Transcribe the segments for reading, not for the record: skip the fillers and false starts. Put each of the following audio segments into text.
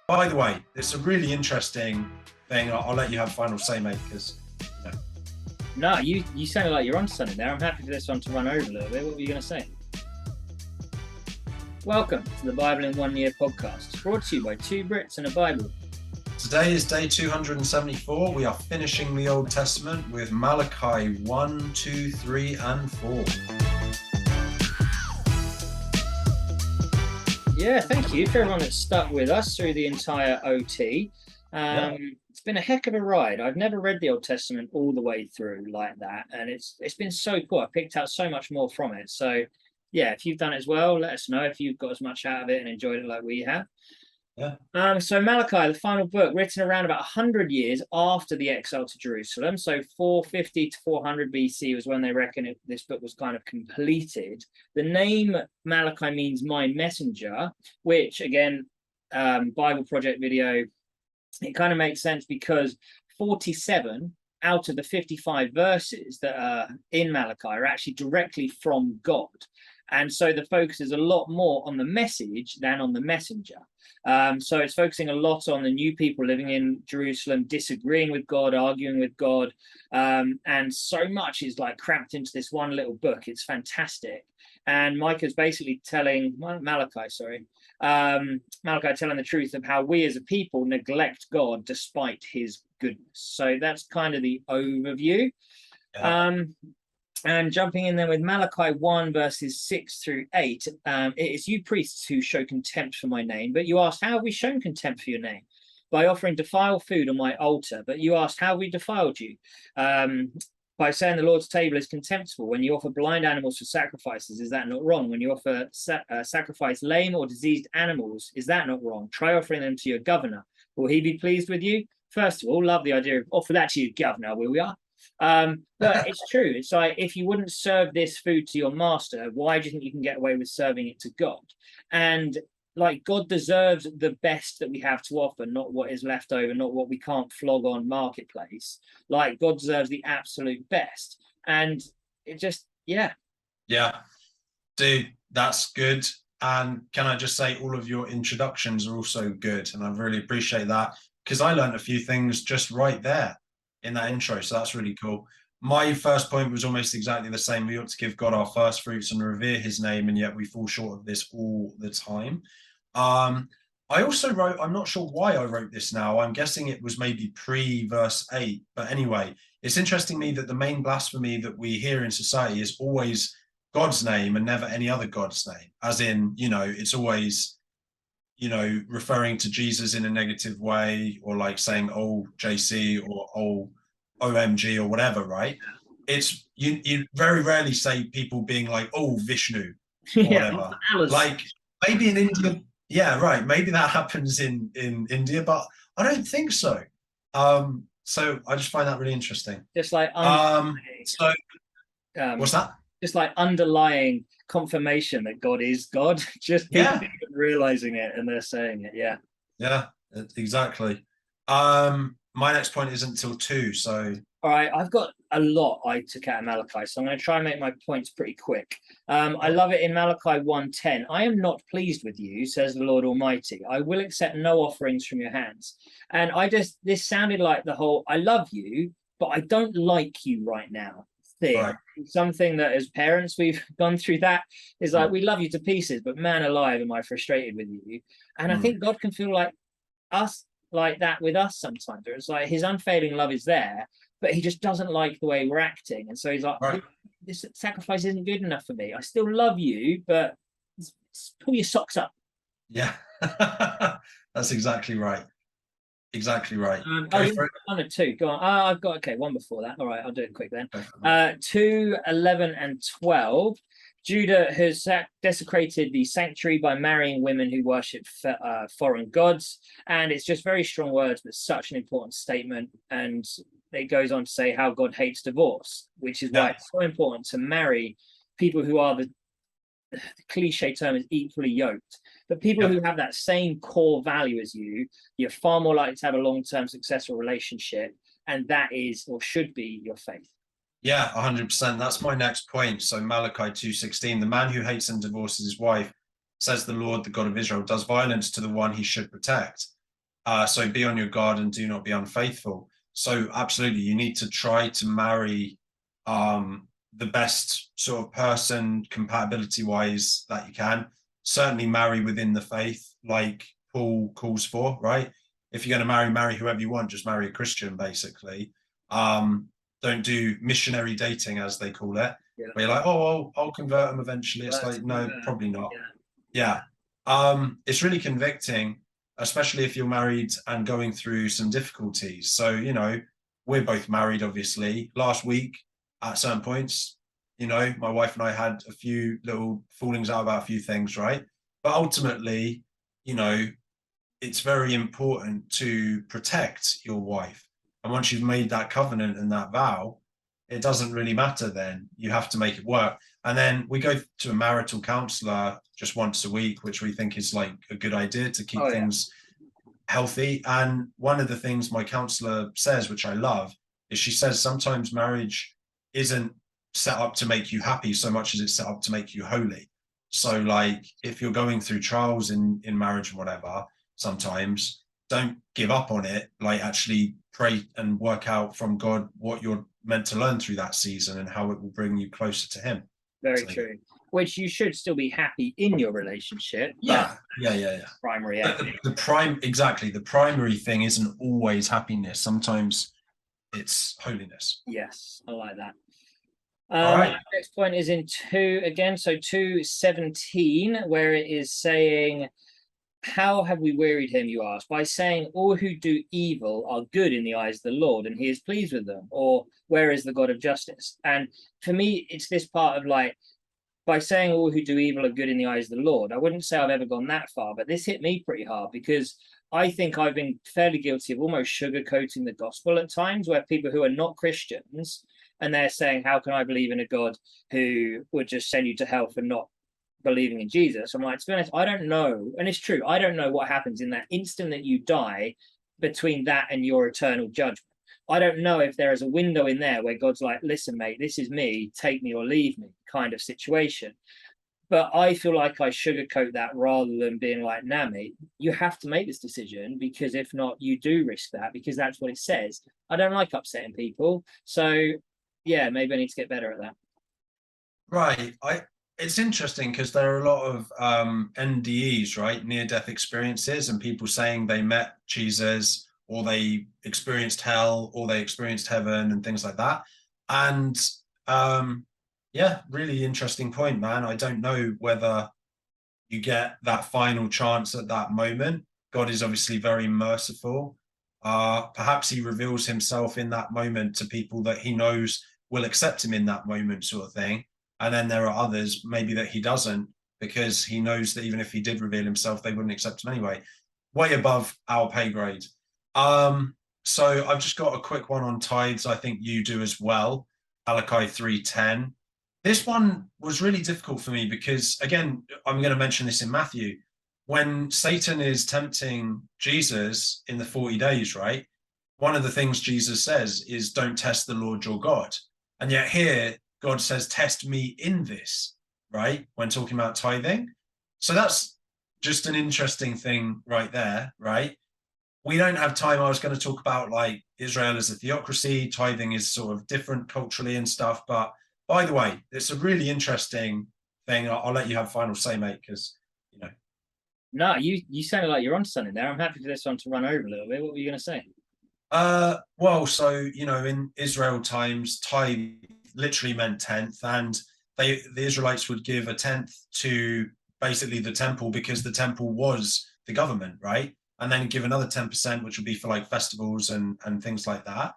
By the way, it's a really interesting thing. I'll let you have final say, mate, because No, you sounded like you're on something there. I'm happy for this one to run over a little bit. What were you going to say? Welcome to the Bible in 1 Year podcast, brought to you by two Brits and a Bible. today is day 274. We are finishing the Old Testament with Malachi 1, 2, 3, and 4. Yeah, thank you for everyone that's stuck with us through the entire OT. It's been a heck of a ride. I've never read the Old Testament all the way through like that, and it's been so cool. I picked out so much more from it. So, yeah, if you've done it as well, let us know if you've got as much out of it and enjoyed it like we have. So Malachi, the final book, written around about 100 years after the exile to Jerusalem. So 450 to 400 BC was when they reckon this book was kind of completed. The name Malachi means my messenger, which again, Bible Project video, it kind of makes sense because 47 out of the 55 verses that are in Malachi are actually directly from God. And so the focus is a lot more on the message than on the messenger. So it's focusing a lot on the new people living in Jerusalem, disagreeing with God, arguing with God. And so much is like cramped into this one little book. It's fantastic. And Malachi telling the truth of how we as a people neglect God despite his goodness. So that's kind of the overview. Yeah. And jumping in there with Malachi 1 verses 6 through 8, it is you priests who show contempt for my name. But you asked, how have we shown contempt for your name? By offering defiled food on my altar. But you asked, how have we defiled you? By saying the Lord's table is contemptible. When you offer blind animals for sacrifices, is that not wrong? When you offer sacrifice lame or diseased animals, is that not wrong? Try offering them to your governor. Will he be pleased with you? First of all, love the idea of offer that to your governor, will we? But it's true. It's like, if you wouldn't serve this food to your master, why do you think you can get away with serving it to God? And like, God deserves the best that we have to offer, not what is left over, not what we can't flog on marketplace. Like, God deserves the absolute best. And it just, yeah. Dude, that's good. And can I just say, all of your introductions are also good, and I really appreciate that, because I learned a few things just right there in that intro, so that's really cool. My first point was almost exactly the same. We ought to give God our first fruits and revere his name, and yet we fall short of this all the time. I also wrote, I'm not sure why I wrote this now, I'm guessing it was maybe pre-verse 8, but anyway, it's interesting to me that the main blasphemy that we hear in society is always God's name and never any other God's name, as in, it's always, referring to Jesus in a negative way, or like saying, oh, JC, or oh, OMG, or whatever, right? It's you very rarely say people being like, oh, Vishnu, or whatever. Like, maybe in India, yeah, right, maybe that happens in India, but I don't think so. So I just find that really interesting. Just like what's that? Just like underlying confirmation that God is God, just people realizing it and they're saying it. Yeah, exactly. My next point isn't until 2, so all right, I've got a lot I took out of Malachi, so I'm going to try and make my points pretty quick. I love it in Malachi 1:10. I am not pleased with you, says the Lord Almighty. I will accept no offerings from your hands. And this sounded like the whole I love you, but I don't like you right now thing. Right. Something that as parents we've gone through, that is like, we love you to pieces, but man alive, am I frustrated with you? And I think God can feel like us, like that with us sometimes. It's like his unfailing love is there, but he just doesn't like the way we're acting. And so he's like, this sacrifice isn't good enough for me. I still love you, but pull your socks up. Yeah. That's exactly right. Exactly right. One or two. Go on. I've got one before that. All right, I'll do it quick then. 2, 11, and 12. Judah has desecrated the sanctuary by marrying women who worship foreign gods, and it's just very strong words, but such an important statement. And it goes on to say how God hates divorce, which is why it's so important to marry people who are the cliche term is equally yoked, but people who have that same core value as you're far more likely to have a long-term successful relationship, and that is or should be your faith. Yeah, 100%. That's my next point. So Malachi 2:16, the man who hates and divorces his wife, says the Lord, the God of Israel, does violence to the one he should protect. So be on your guard and do not be unfaithful. So absolutely, you need to try to marry the best sort of person compatibility wise that you can. Certainly marry within the faith, like Paul calls for, right? If you're going to marry whoever you want, just marry a Christian, basically. Don't do missionary dating, as they call it, Yeah. where you're like, oh, I'll convert them eventually. It's like, no, probably not. Yeah. It's really convicting, especially if you're married and going through some difficulties. So, we're both married, obviously. Last week, at certain points, my wife and I had a few little fallings out about a few things, right? But ultimately, it's very important to protect your wife. And once you've made that covenant and that vow, it doesn't really matter then. You have to make it work. And then we go to a marital counselor just once a week, which we think is like a good idea to keep things healthy. And one of the things my counselor says, which I love, is she says sometimes marriage isn't set up to make you happy so much as it's set up to make you holy. So like if you're going through trials in marriage and whatever, sometimes don't give up on it. Like actually pray and work out from God what you're meant to learn through that season and how it will bring you closer to him. Very true. Which you should still be happy in your relationship. Yeah. Primary exactly. The primary thing isn't always happiness. Sometimes it's holiness. Yes, I like that. All right. Next point is in 2 again, so 2:17, where it is saying, how have we wearied him, you ask? By saying all who do evil are good in the eyes of the Lord, and he is pleased with them. Or where is the God of justice? And for me, it's this part of like, by saying all who do evil are good in the eyes of the Lord. I wouldn't say I've ever gone that far, but this hit me pretty hard because I think I've been fairly guilty of almost sugarcoating the gospel at times, where people who are not Christians, and they're saying, how can I believe in a God who would just send you to hell for not believing in Jesus? I'm like, to be honest, I don't know. And it's true. I don't know what happens in that instant that you die between that and your eternal judgment. I don't know if there is a window in there where God's like, listen, mate, this is me, take me or leave me kind of situation. But I feel like I sugarcoat that rather than being like, nah, mate, you have to make this decision because if not, you do risk that because that's what it says. I don't like upsetting people. So yeah, maybe I need to get better at that. Right. It's interesting because there are a lot of NDEs, right? Near-death experiences, and people saying they met Jesus or they experienced hell or they experienced heaven and things like that. And yeah, really interesting point, man. I don't know whether you get that final chance at that moment. God is obviously very merciful. Perhaps he reveals himself in that moment to people that he knows will accept him in that moment, sort of thing. And then there are others maybe that he doesn't, because he knows that even if he did reveal himself, they wouldn't accept him anyway. Way above our pay grade. So I've just got a quick one on tithes. I think you do as well. Malachi 3:10. This one was really difficult for me because, again, I'm going to mention this in Matthew. When Satan is tempting Jesus in the 40 days, right? One of the things Jesus says is, don't test the Lord your God. And yet here, God says, test me in this, right? When talking about tithing. So that's just an interesting thing right there, right? We don't have time. I was going to talk about like Israel as a theocracy. Tithing is sort of different culturally and stuff. But by the way, it's a really interesting thing. I'll let you have final say, mate, because, No, you sounded like you're on something there. I'm happy for this one to run over a little bit. What were you going to say? Well, so, in Israel times, tithe literally meant tenth, and the Israelites would give a tenth to basically the temple because the temple was the government, right? And then give another 10%, which would be for like festivals and things like that.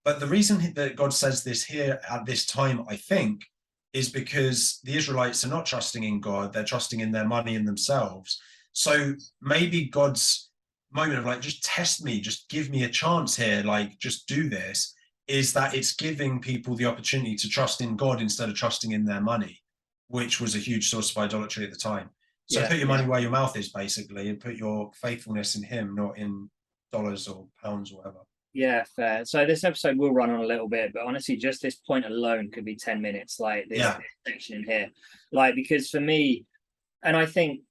But the reason that God says this here at this time, I think, is because the Israelites are not trusting in God, they're trusting in their money and themselves. So maybe God's moment of like, just test me, just give me a chance here, like just do this, is that it's giving people the opportunity to trust in God instead of trusting in their money, which was a huge source of idolatry at the time. So put your money where your mouth is, basically, and put your faithfulness in him, not in dollars or pounds or whatever. Yeah, fair. So this episode will run on a little bit, but honestly, just this point alone could be 10 minutes, like this section in here. Like, because for me, and I think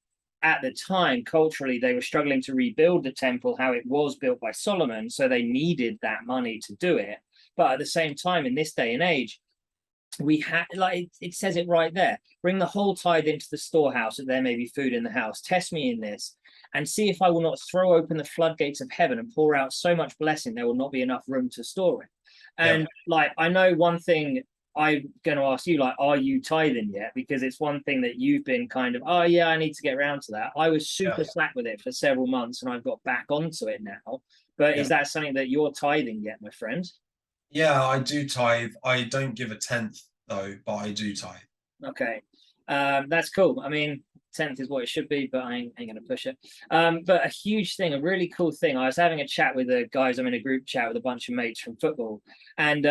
at the time, culturally, they were struggling to rebuild the temple how it was built by Solomon, so they needed that money to do it. But at the same time, in this day and age, we had, like, it says it right there, bring the whole tithe into the storehouse that there may be food in the house. Test me in this and see if I will not throw open the floodgates of heaven and pour out so much blessing there will not be enough room to store it. And like, I know one thing I'm going to ask you, like, are you tithing yet? Because it's one thing that you've been kind of, oh yeah, I need to get around to that. I was super slack with it for several months and I've got back onto it now. But is that something that you're tithing yet, my friend? Yeah, I do tithe. I don't give a tenth though, but I do tithe. Okay. That's cool. I mean, tenth is what it should be, but I ain't gonna push it. But a huge thing, a really cool thing. I was having a chat with the guys. I'm in a group chat with a bunch of mates from football, and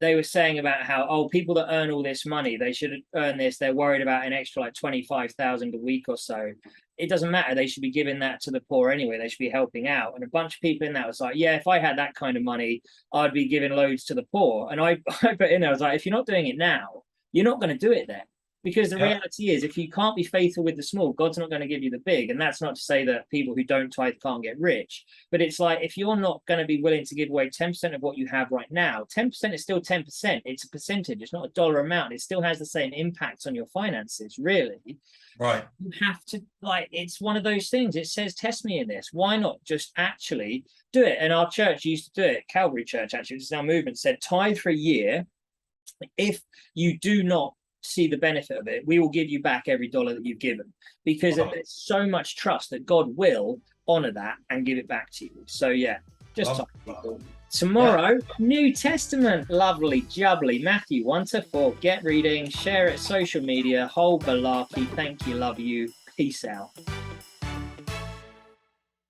they were saying about how, people that earn all this money, they should earn this. They're worried about an extra like 25,000 a week or so. It doesn't matter. They should be giving that to the poor anyway. They should be helping out. And a bunch of people in that was like, yeah, if I had that kind of money, I'd be giving loads to the poor. And I put in there, I was like, if you're not doing it now, you're not going to do it then. Because the reality is, if you can't be faithful with the small, God's not going to give you the big. And that's not to say that people who don't tithe can't get rich. But it's like, if you're not going to be willing to give away 10% of what you have right now, 10% is still 10%. It's a percentage. It's not a dollar amount. It still has the same impact on your finances, really. Right. You have to, like, it's one of those things. It says, test me in this. Why not just actually do it? And our church used to do it. Calvary Church, actually, it's our movement, said tithe for a year. If you do not see the benefit of it, we will give you back every dollar that you've given, because there's so much trust that God will honor that and give it back to you. So yeah, just tomorrow, New Testament, lovely jubbly, Matthew 1-4. Get reading, share it, social media, whole malarkey. Thank you, love you, peace out.